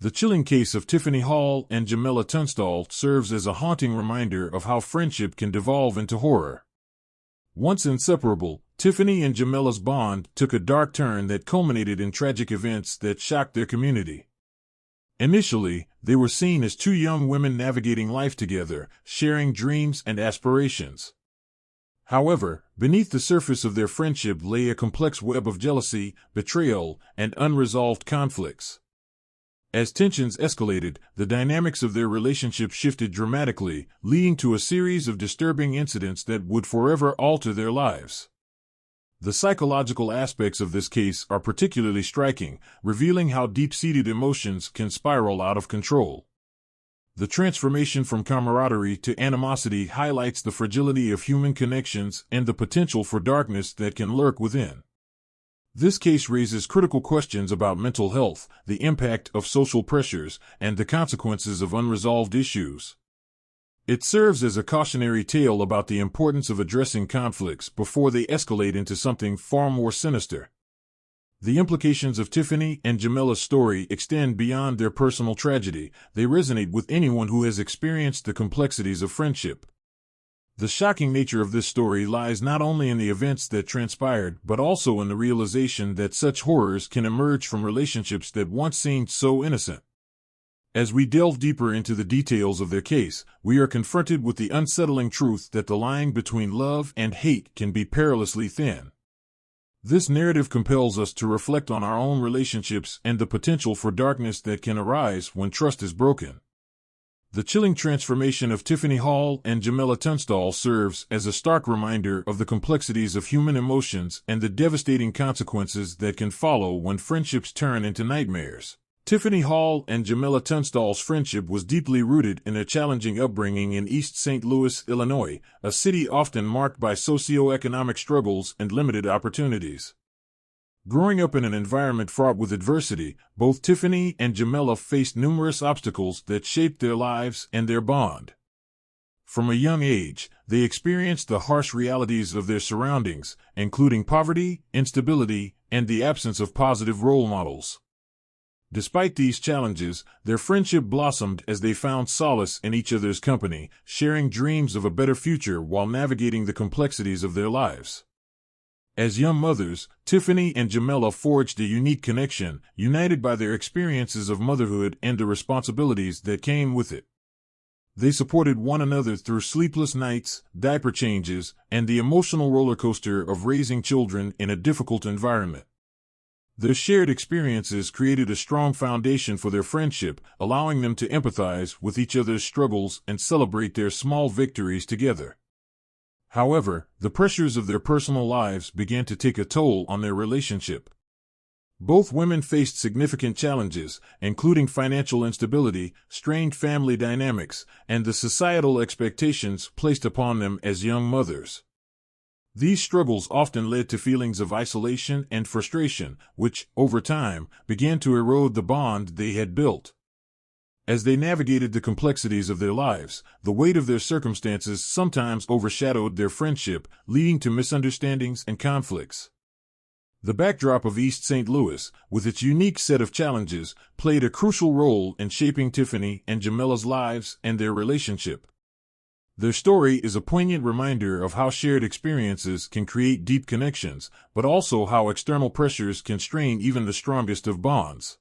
The chilling case of Tiffany Hall and Jamela Tunstall serves as a haunting reminder of how friendship can devolve into horror. Once inseparable, Tiffany and Jamela's bond took a dark turn that culminated in tragic events that shocked their community. Initially, they were seen as two young women navigating life together, sharing dreams and aspirations. However, beneath the surface of their friendship lay a complex web of jealousy, betrayal, and unresolved conflicts. As tensions escalated, the dynamics of their relationship shifted dramatically, leading to a series of disturbing incidents that would forever alter their lives. The psychological aspects of this case are particularly striking, revealing how deep-seated emotions can spiral out of control. The transformation from camaraderie to animosity highlights the fragility of human connections and the potential for darkness that can lurk within. This case raises critical questions about mental health, the impact of social pressures, and the consequences of unresolved issues. It serves as a cautionary tale about the importance of addressing conflicts before they escalate into something far more sinister. The implications of Tiffany and Jamela's story extend beyond their personal tragedy. They resonate with anyone who has experienced the complexities of friendship. The shocking nature of this story lies not only in the events that transpired, but also in the realization that such horrors can emerge from relationships that once seemed so innocent. As we delve deeper into the details of their case, we are confronted with the unsettling truth that the line between love and hate can be perilously thin. This narrative compels us to reflect on our own relationships and the potential for darkness that can arise when trust is broken. The chilling transformation of Tiffany Hall and Jamela Tunstall serves as a stark reminder of the complexities of human emotions and the devastating consequences that can follow when friendships turn into nightmares. Tiffany Hall and Jamela Tunstall's friendship was deeply rooted in a challenging upbringing in East St. Louis, Illinois, a city often marked by socioeconomic struggles and limited opportunities. Growing up in an environment fraught with adversity, both Tiffany and Jamela faced numerous obstacles that shaped their lives and their bond. From a young age, they experienced the harsh realities of their surroundings, including poverty, instability, and the absence of positive role models. Despite these challenges, their friendship blossomed as they found solace in each other's company, sharing dreams of a better future while navigating the complexities of their lives. As young mothers, Tiffany and Jamela forged a unique connection, united by their experiences of motherhood and the responsibilities that came with it. They supported one another through sleepless nights, diaper changes, and the emotional roller coaster of raising children in a difficult environment. Their shared experiences created a strong foundation for their friendship, allowing them to empathize with each other's struggles and celebrate their small victories together. However, the pressures of their personal lives began to take a toll on their relationship. Both women faced significant challenges, including financial instability, strained family dynamics, and the societal expectations placed upon them as young mothers. These struggles often led to feelings of isolation and frustration, which, over time, began to erode the bond they had built. As they navigated the complexities of their lives, the weight of their circumstances sometimes overshadowed their friendship, leading to misunderstandings and conflicts. The backdrop of East St. Louis, with its unique set of challenges, played a crucial role in shaping Tiffany and Jamela's lives and their relationship. Their story is a poignant reminder of how shared experiences can create deep connections, but also how external pressures can strain even the strongest of bonds.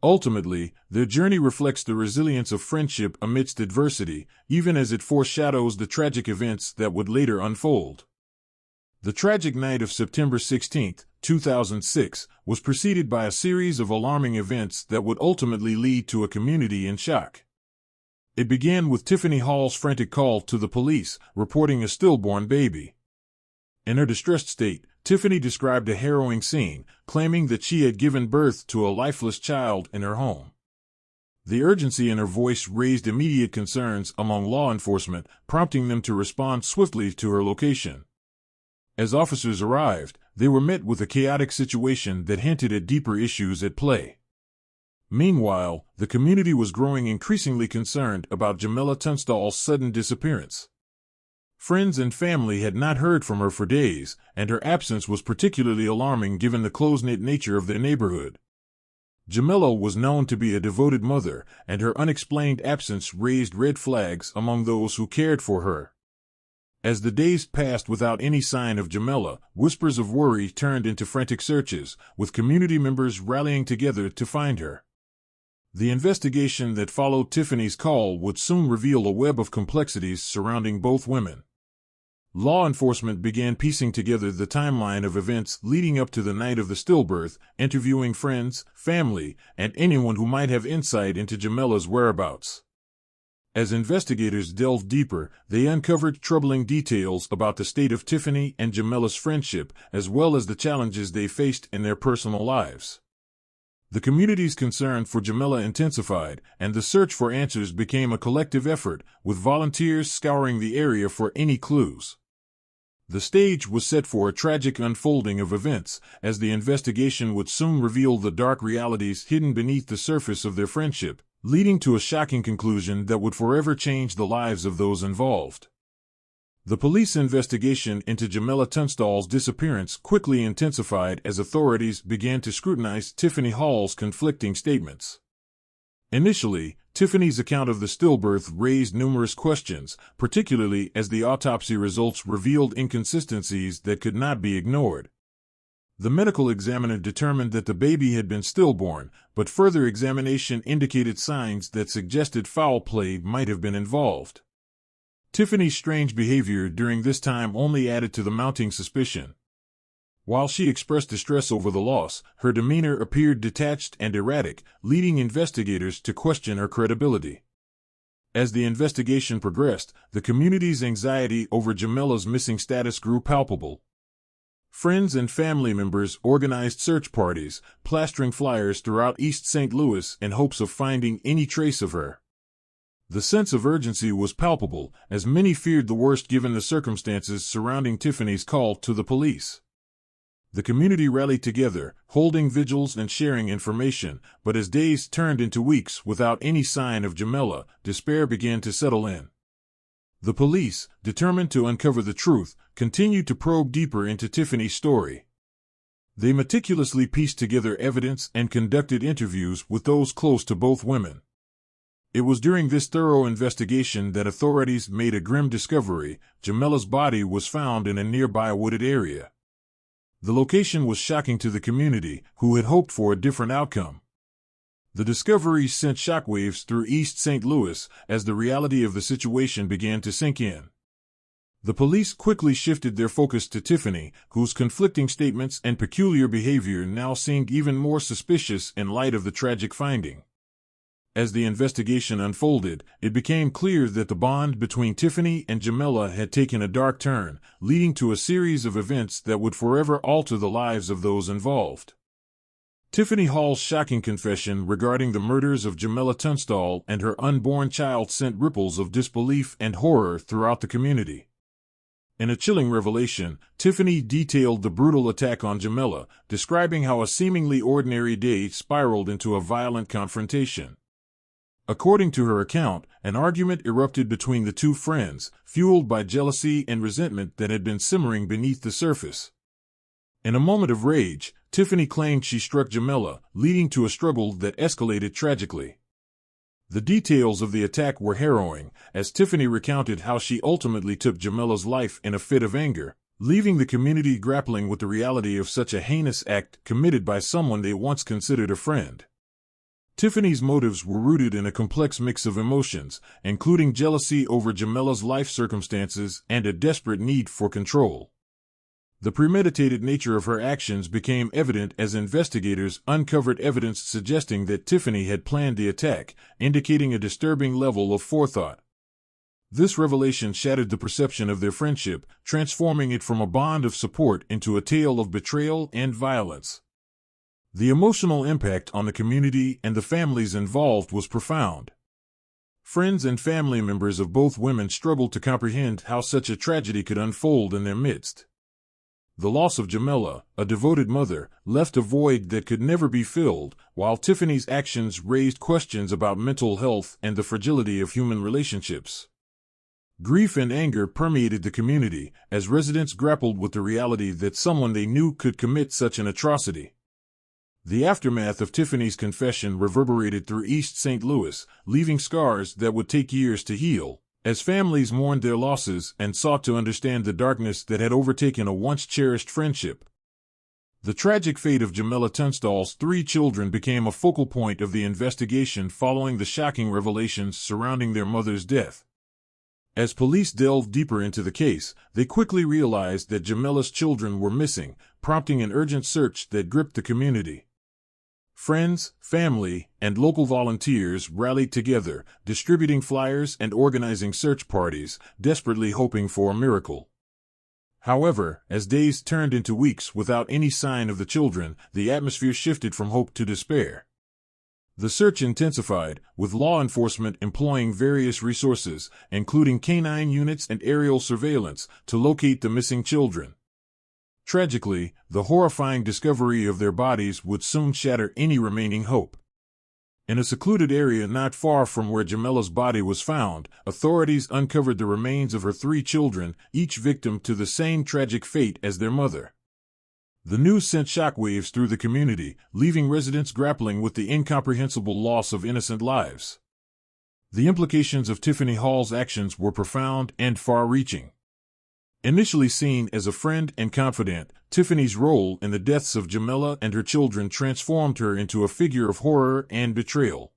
Ultimately, their journey reflects the resilience of friendship amidst adversity, even as it foreshadows the tragic events that would later unfold. The tragic night of September 16, 2006, was preceded by a series of alarming events that would ultimately lead to a community in shock. It began with Tiffany Hall's frantic call to the police, reporting a stillborn baby. In her distressed state, Tiffany described a harrowing scene, claiming that she had given birth to a lifeless child in her home. The urgency in her voice raised immediate concerns among law enforcement, prompting them to respond swiftly to her location. As officers arrived, they were met with a chaotic situation that hinted at deeper issues at play. Meanwhile, the community was growing increasingly concerned about Jamela Tunstall's sudden disappearance. Friends and family had not heard from her for days, and her absence was particularly alarming given the close-knit nature of their neighborhood. Jamela was known to be a devoted mother, and her unexplained absence raised red flags among those who cared for her. As the days passed without any sign of Jamela, whispers of worry turned into frantic searches, with community members rallying together to find her. The investigation that followed Tiffany's call would soon reveal a web of complexities surrounding both women. Law enforcement began piecing together the timeline of events leading up to the night of the stillbirth, interviewing friends, family, and anyone who might have insight into Jamela's whereabouts. As investigators delved deeper, they uncovered troubling details about the state of Tiffany and Jamela's friendship, as well as the challenges they faced in their personal lives. The community's concern for Jamela intensified, and the search for answers became a collective effort, with volunteers scouring the area for any clues. The stage was set for a tragic unfolding of events, as the investigation would soon reveal the dark realities hidden beneath the surface of their friendship, leading to a shocking conclusion that would forever change the lives of those involved. The police investigation into Jamela Tunstall's disappearance quickly intensified as authorities began to scrutinize Tiffany Hall's conflicting statements. Initially, Tiffany's account of the stillbirth raised numerous questions, particularly as the autopsy results revealed inconsistencies that could not be ignored. The medical examiner determined that the baby had been stillborn, but further examination indicated signs that suggested foul play might have been involved. Tiffany's strange behavior during this time only added to the mounting suspicion. While she expressed distress over the loss, her demeanor appeared detached and erratic, leading investigators to question her credibility. As the investigation progressed, the community's anxiety over Jamela's missing status grew palpable. Friends and family members organized search parties, plastering flyers throughout East St. Louis in hopes of finding any trace of her. The sense of urgency was palpable, as many feared the worst given the circumstances surrounding Tiffany's call to the police. The community rallied together, holding vigils and sharing information, but as days turned into weeks without any sign of Jamela, despair began to settle in. The police, determined to uncover the truth, continued to probe deeper into Tiffany's story. They meticulously pieced together evidence and conducted interviews with those close to both women. It was during this thorough investigation that authorities made a grim discovery: Jamela's body was found in a nearby wooded area. The location was shocking to the community, who had hoped for a different outcome. The discovery sent shockwaves through East St. Louis as the reality of the situation began to sink in. The police quickly shifted their focus to Tiffany, whose conflicting statements and peculiar behavior now seemed even more suspicious in light of the tragic finding. As the investigation unfolded, it became clear that the bond between Tiffany and Jamela had taken a dark turn, leading to a series of events that would forever alter the lives of those involved. Tiffany Hall's shocking confession regarding the murders of Jamela Tunstall and her unborn child sent ripples of disbelief and horror throughout the community. In a chilling revelation, Tiffany detailed the brutal attack on Jamela, describing how a seemingly ordinary day spiraled into a violent confrontation. According to her account, an argument erupted between the two friends, fueled by jealousy and resentment that had been simmering beneath the surface. In a moment of rage, Tiffany claimed she struck Jamela, leading to a struggle that escalated tragically. The details of the attack were harrowing, as Tiffany recounted how she ultimately took Jamela's life in a fit of anger, leaving the community grappling with the reality of such a heinous act committed by someone they once considered a friend. Tiffany's motives were rooted in a complex mix of emotions, including jealousy over Jamela's life circumstances and a desperate need for control. The premeditated nature of her actions became evident as investigators uncovered evidence suggesting that Tiffany had planned the attack, indicating a disturbing level of forethought. This revelation shattered the perception of their friendship, transforming it from a bond of support into a tale of betrayal and violence. The emotional impact on the community and the families involved was profound. Friends and family members of both women struggled to comprehend how such a tragedy could unfold in their midst. The loss of Jamela, a devoted mother, left a void that could never be filled, while Tiffany's actions raised questions about mental health and the fragility of human relationships. Grief and anger permeated the community, as residents grappled with the reality that someone they knew could commit such an atrocity. The aftermath of Tiffany's confession reverberated through East St. Louis, leaving scars that would take years to heal, as families mourned their losses and sought to understand the darkness that had overtaken a once-cherished friendship. The tragic fate of Jamela Tunstall's 3 children became a focal point of the investigation following the shocking revelations surrounding their mother's death. As police delved deeper into the case, they quickly realized that Jamela's children were missing, prompting an urgent search that gripped the community. Friends, family, and local volunteers rallied together, distributing flyers and organizing search parties, desperately hoping for a miracle. However, as days turned into weeks without any sign of the children, the atmosphere shifted from hope to despair. The search intensified, with law enforcement employing various resources, including canine units and aerial surveillance, to locate the missing children. Tragically, the horrifying discovery of their bodies would soon shatter any remaining hope. In a secluded area not far from where Jamela's body was found, authorities uncovered the remains of her 3 children, each victim to the same tragic fate as their mother. The news sent shockwaves through the community, leaving residents grappling with the incomprehensible loss of innocent lives. The implications of Tiffany Hall's actions were profound and far-reaching. Initially seen as a friend and confidant, Tiffany's role in the deaths of Jamela and her children transformed her into a figure of horror and betrayal.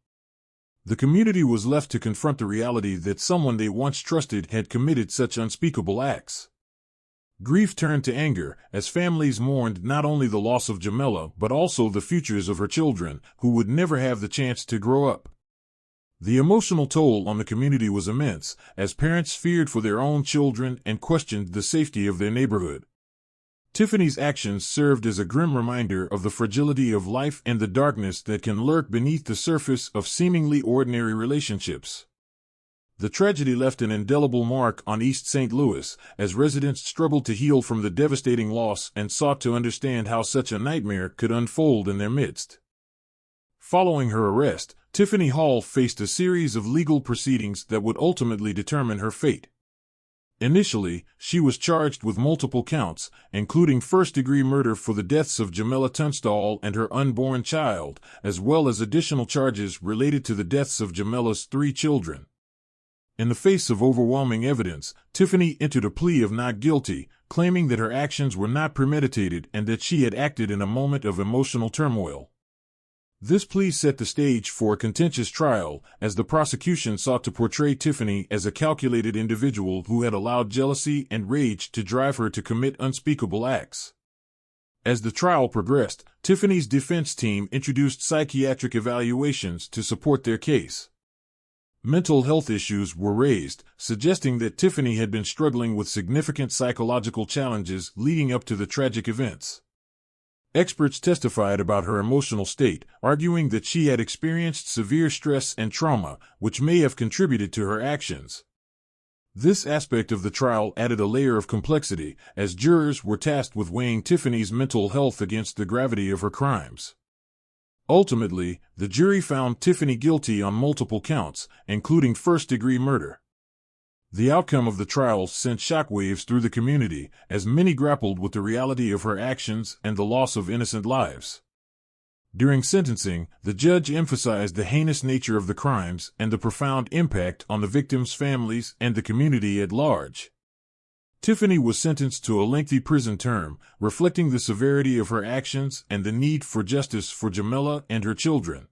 The community was left to confront the reality that someone they once trusted had committed such unspeakable acts. Grief turned to anger, as families mourned not only the loss of Jamela but also the futures of her children, who would never have the chance to grow up. The emotional toll on the community was immense, as parents feared for their own children and questioned the safety of their neighborhood. Tiffany's actions served as a grim reminder of the fragility of life and the darkness that can lurk beneath the surface of seemingly ordinary relationships. The tragedy left an indelible mark on East St. Louis, as residents struggled to heal from the devastating loss and sought to understand how such a nightmare could unfold in their midst. Following her arrest, Tiffany Hall faced a series of legal proceedings that would ultimately determine her fate. Initially, she was charged with multiple counts, including first-degree murder for the deaths of Jamela Tunstall and her unborn child, as well as additional charges related to the deaths of Jamela's 3 children. In the face of overwhelming evidence, Tiffany entered a plea of not guilty, claiming that her actions were not premeditated and that she had acted in a moment of emotional turmoil. This plea set the stage for a contentious trial, as the prosecution sought to portray Tiffany as a calculated individual who had allowed jealousy and rage to drive her to commit unspeakable acts. As the trial progressed, Tiffany's defense team introduced psychiatric evaluations to support their case. Mental health issues were raised, suggesting that Tiffany had been struggling with significant psychological challenges leading up to the tragic events. Experts testified about her emotional state, arguing that she had experienced severe stress and trauma, which may have contributed to her actions. This aspect of the trial added a layer of complexity, as jurors were tasked with weighing Tiffany's mental health against the gravity of her crimes. Ultimately, the jury found Tiffany guilty on multiple counts, including first-degree murder. The outcome of the trial sent shockwaves through the community, as many grappled with the reality of her actions and the loss of innocent lives. During sentencing, the judge emphasized the heinous nature of the crimes and the profound impact on the victims' families and the community at large. Tiffany was sentenced to a lengthy prison term, reflecting the severity of her actions and the need for justice for Jamela and her children.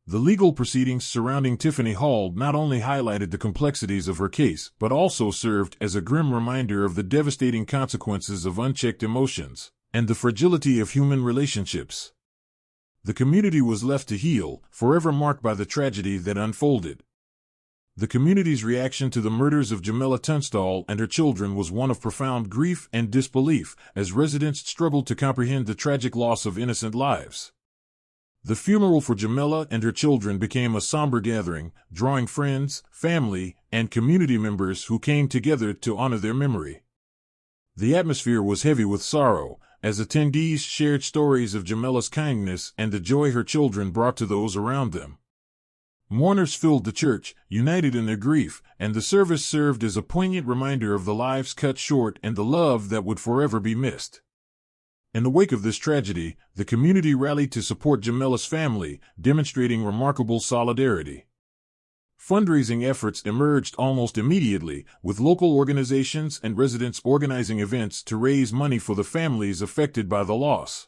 The legal proceedings surrounding Tiffany Hall not only highlighted the complexities of her case, but also served as a grim reminder of the devastating consequences of unchecked emotions and the fragility of human relationships. The community was left to heal, forever marked by the tragedy that unfolded. The community's reaction to the murders of Jamela Tunstall and her children was one of profound grief and disbelief, as residents struggled to comprehend the tragic loss of innocent lives. The funeral for Jamela and her children became a somber gathering, drawing friends, family, and community members who came together to honor their memory. The atmosphere was heavy with sorrow, as attendees shared stories of Jamela's kindness and the joy her children brought to those around them. Mourners filled the church, united in their grief, and the service served as a poignant reminder of the lives cut short and the love that would forever be missed. In the wake of this tragedy, the community rallied to support Jamela's family, demonstrating remarkable solidarity. Fundraising efforts emerged almost immediately, with local organizations and residents organizing events to raise money for the families affected by the loss.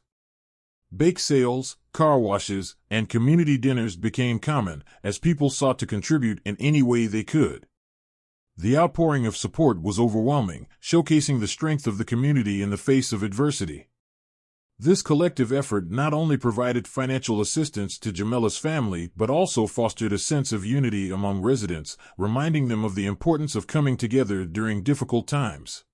Bake sales, car washes, and community dinners became common, as people sought to contribute in any way they could. The outpouring of support was overwhelming, showcasing the strength of the community in the face of adversity. This collective effort not only provided financial assistance to Jamela's family but also fostered a sense of unity among residents, reminding them of the importance of coming together during difficult times.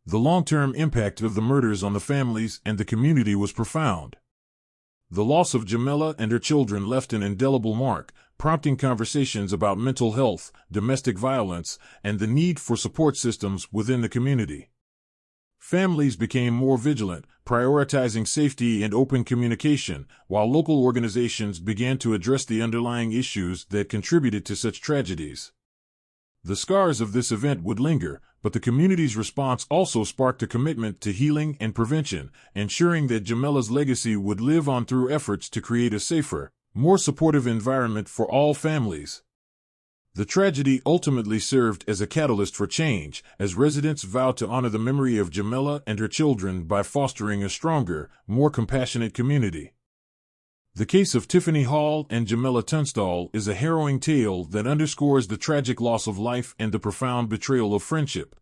The long-term impact of the murders on the families and the community was profound. The loss of Jamela and her children left an indelible mark, prompting conversations about mental health, domestic violence, and the need for support systems within the community. Families became more vigilant, prioritizing safety and open communication, while local organizations began to address the underlying issues that contributed to such tragedies. The scars of this event would linger, but the community's response also sparked a commitment to healing and prevention, ensuring that Jamela's legacy would live on through efforts to create a safer, more supportive environment for all families. The tragedy ultimately served as a catalyst for change, as residents vowed to honor the memory of Jamela and her children by fostering a stronger, more compassionate community. The case of Tiffany Hall and Jamela Tunstall is a harrowing tale that underscores the tragic loss of life and the profound betrayal of friendship.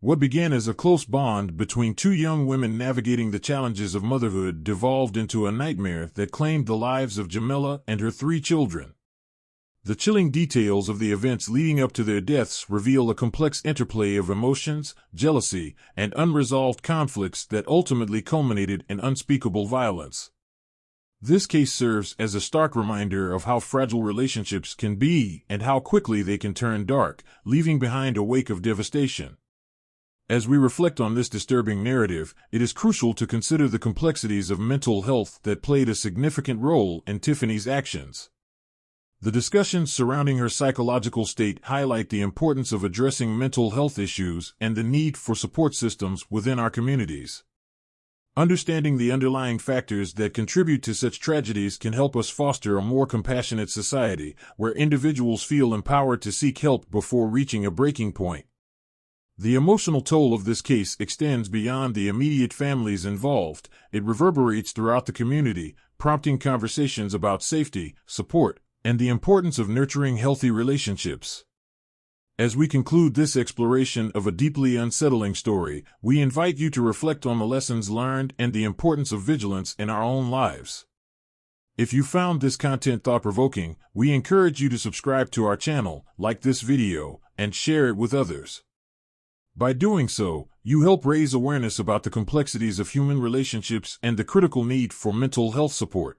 What began as a close bond between two young women navigating the challenges of motherhood devolved into a nightmare that claimed the lives of Jamela and her 3 children. The chilling details of the events leading up to their deaths reveal a complex interplay of emotions, jealousy, and unresolved conflicts that ultimately culminated in unspeakable violence. This case serves as a stark reminder of how fragile relationships can be and how quickly they can turn dark, leaving behind a wake of devastation. As we reflect on this disturbing narrative, it is crucial to consider the complexities of mental health that played a significant role in Tiffany's actions. The discussions surrounding her psychological state highlight the importance of addressing mental health issues and the need for support systems within our communities. Understanding the underlying factors that contribute to such tragedies can help us foster a more compassionate society, where individuals feel empowered to seek help before reaching a breaking point. The emotional toll of this case extends beyond the immediate families involved. It reverberates throughout the community, prompting conversations about safety, support, and the importance of nurturing healthy relationships. As we conclude this exploration of a deeply unsettling story, we invite you to reflect on the lessons learned and the importance of vigilance in our own lives. If you found this content thought-provoking, we encourage you to subscribe to our channel, like this video, and share it with others. By doing so, you help raise awareness about the complexities of human relationships and the critical need for mental health support.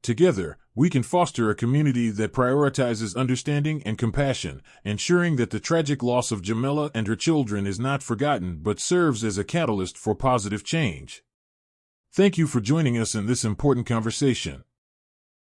Together, we can foster a community that prioritizes understanding and compassion, ensuring that the tragic loss of Jamela and her children is not forgotten but serves as a catalyst for positive change. Thank you for joining us in this important conversation.